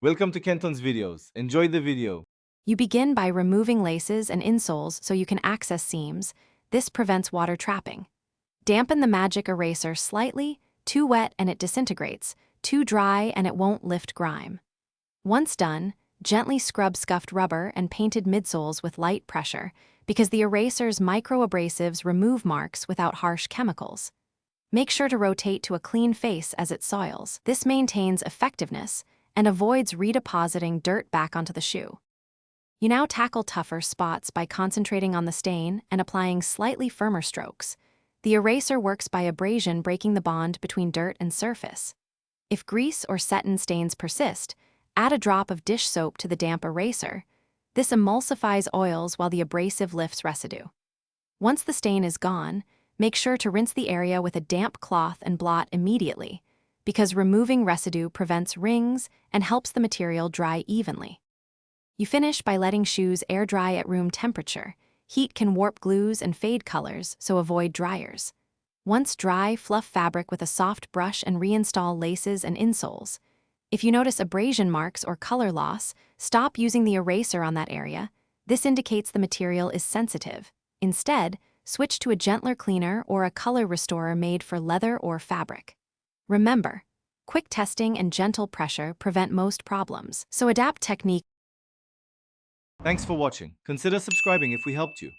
Welcome to Kenton's videos. Enjoy the video. You begin by removing laces and insoles so you can access seams. This prevents water trapping. Dampen the magic eraser slightly, too wet and it disintegrates, too dry and it won't lift grime. Once done, gently scrub scuffed rubber and painted midsoles with light pressure because the eraser's microabrasives remove marks without harsh chemicals. Make sure to rotate to a clean face as it soils. This maintains effectiveness and avoids redepositing dirt back onto the shoe. You now tackle tougher spots by concentrating on the stain and applying slightly firmer strokes. The eraser works by abrasion, breaking the bond between dirt and surface. If grease or satin stains persist, add a drop of dish soap to the damp eraser. This emulsifies oils while the abrasive lifts residue. Once the stain is gone, make sure to rinse the area with a damp cloth and blot immediately, because removing residue prevents rings and helps the material dry evenly. You finish by letting shoes air dry at room temperature. Heat can warp glues and fade colors, so avoid dryers. Once dry, fluff fabric with a soft brush and reinstall laces and insoles. If you notice abrasion marks or color loss, stop using the eraser on that area. This indicates the material is sensitive. Instead, switch to a gentler cleaner or a color restorer made for leather or fabric. Remember, quick testing and gentle pressure prevent most problems, so adapt technique. Thanks for watching. Consider subscribing if we helped you.